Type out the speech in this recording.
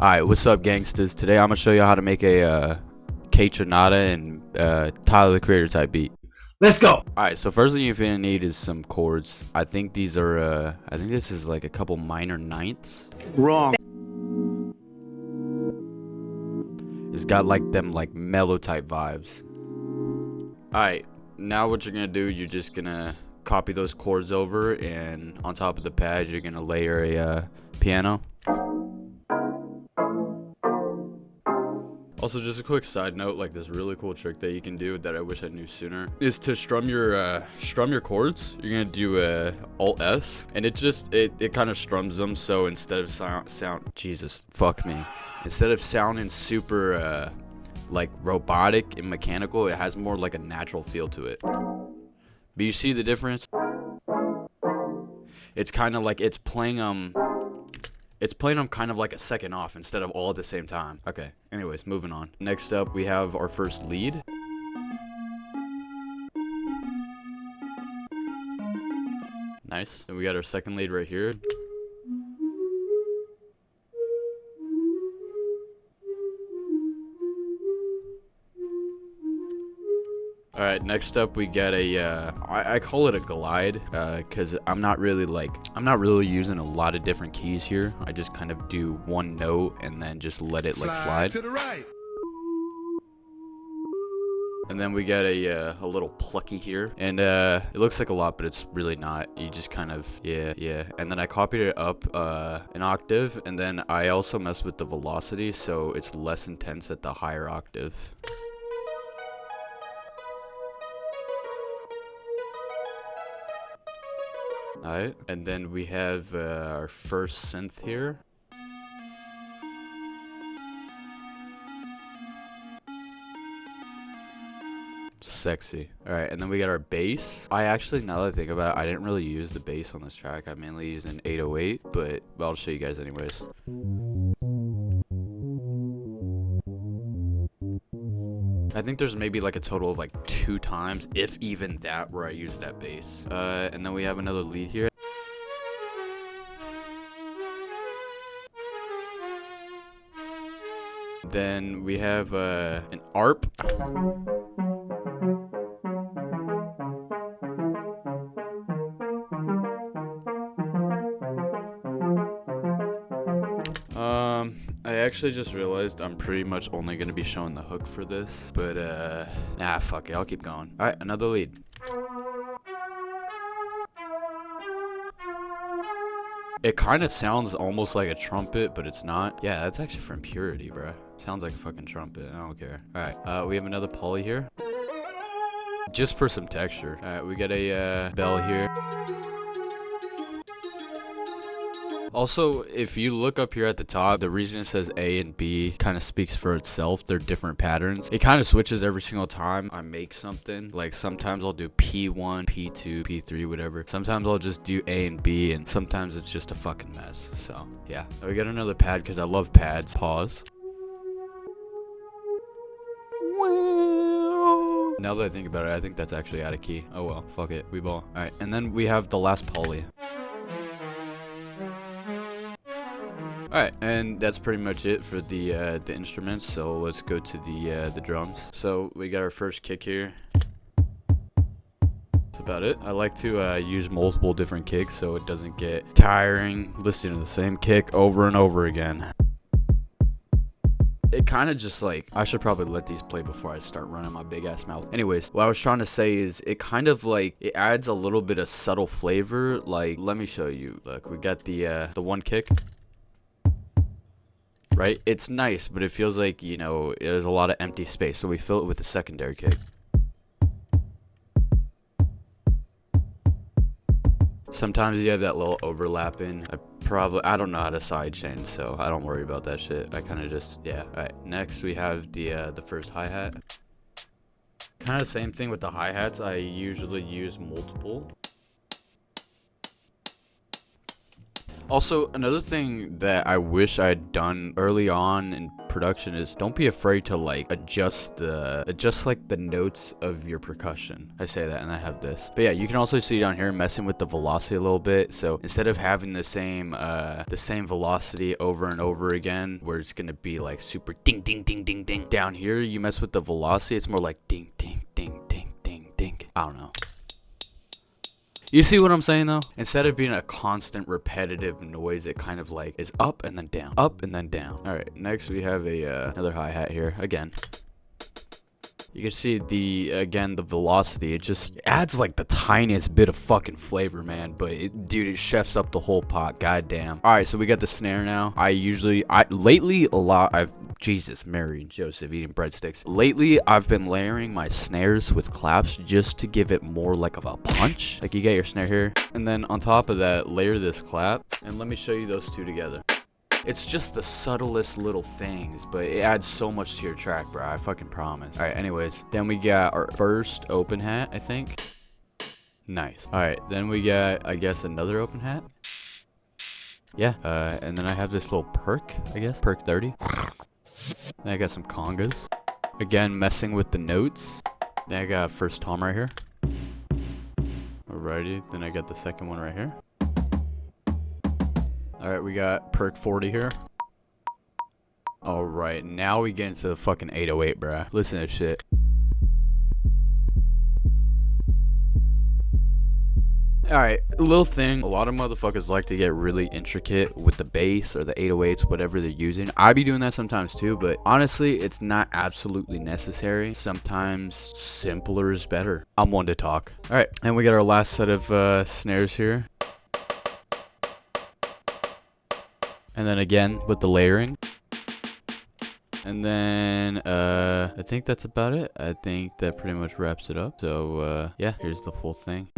Alright, what's up, gangsters? Today I'm gonna show you how to make a Kaytranada and Tyler the Creator type beat. Let's go. Alright, so first thing you're gonna need is some chords. I think these are I think this is like a couple minor ninths. Wrong. It's got like them like mellow type vibes. Alright, now what you're gonna do, you're just gonna copy those chords over, and on top of the pad you're gonna layer a piano. Also, just a quick side note, like this really cool trick that you can do that I wish I knew sooner is to strum your chords. You're gonna do Alt S, and it kind of strums them. So instead of instead of sounding super like robotic and mechanical, it has more like a natural feel to it. But you see the difference? It's kind of like it's playing them kind of like a second off instead of all at the same time. Okay, anyways, moving on. Next up, we have our first lead. Nice. And we got our second lead right here. Alright, next up we get I call it a glide, because I'm not really using a lot of different keys here. I just kind of do one note and then just let it like slide. To the right. And then we get a little plucky here, and it looks like a lot, but it's really not. You just kind of, yeah. And then I copied it up an octave, and then I also messed with the velocity, so it's less intense at the higher octave. Alright, and then we have our first synth here. Sexy. Alright, and then we got our bass. I actually, now that I think about it, I didn't really use the bass on this track. I mainly used an 808, but I'll show you guys anyways. I think there's maybe like a total of like 2 times, if even that, where I used that bass. And then we have another lead here. Then we have an ARP. I actually just realized I'm pretty much only gonna be showing the hook for this, but nah, fuck it, I'll keep going. Alright, another lead. It kind of sounds almost like a trumpet, but it's not. Yeah, that's actually from Purity, bro. Sounds like a fucking trumpet. I don't care. Alright, we have another poly here. Just for some texture. Alright, we got a bell here. Also, if you look up here at the top, the reason it says A and B kind of speaks for itself. They're different patterns. It kind of switches every single time I make something. Like sometimes I'll do P1, P2, P3, whatever. Sometimes I'll just do A and B, and sometimes it's just a fucking mess. So, yeah. We got another pad because I love pads. Pause. Now that I think about it, I think that's actually out of key. Oh well, fuck it. We ball. Alright, and then we have the last poly. Alright, and that's pretty much it for the instruments, so let's go to the drums. So we got our first kick here. That's about it. I like to use multiple different kicks so it doesn't get tiring listening to the same kick over and over again. It kind of just like, I should probably let these play before I start running my big ass mouth. Anyways, what I was trying to say is it kind of like, it adds a little bit of subtle flavor. Like, let me show you. Look, we got the one kick. Right? It's nice, but it feels like, you know, there's a lot of empty space. So we fill it with a secondary kick. Sometimes you have that little overlapping. I don't know how to sidechain, so I don't worry about that shit. I kind of just, yeah. Alright, next we have the first hi-hat. Kind of the same thing with the hi-hats. I usually use multiple. Also, another thing that I wish I had done early on in production is don't be afraid to like adjust like the notes of your percussion. I say that and I have this. But yeah, you can also see down here messing with the velocity a little bit. So instead of having the same velocity over and over again, where it's gonna be like super ding ding ding ding ding. Down here, you mess with the velocity, it's more like ding ding ding ding ding ding. I don't know. You see what I'm saying though? Instead of being a constant repetitive noise, it kind of like is up and then down, up and then down. All right, next we have another hi-hat here again. You can see the velocity. It just adds like the tiniest bit of fucking flavor, man. But dude, it chefs up the whole pot. Goddamn. All right, so we got the snare now. Jesus, Mary and Joseph eating breadsticks. Lately, I've been layering my snares with claps just to give it more like of a punch. Like you get your snare here, and then on top of that, layer this clap. And let me show you those two together. It's just the subtlest little things, but it adds so much to your track, bro. I fucking promise. All right, anyways, then we got our first open hat, I think. Nice. All right, then we got, I guess, another open hat. Yeah, and then I have this little perk, I guess, perk 30. Then I got some congas. Again, messing with the notes. Then I got first tom right here. Alrighty, then I got the second one right here. Alright, we got perk 40 here. Alright, now we get into the fucking 808, bruh. Listen to this shit. Alright, little thing. A lot of motherfuckers like to get really intricate with the bass or the 808s, whatever they're using. I be doing that sometimes too, but honestly, it's not absolutely necessary. Sometimes simpler is better. I'm one to talk. Alright, and we got our last set of snares here. And then again with the layering. And then I think that's about it. I think that pretty much wraps it up. So yeah, here's the full thing.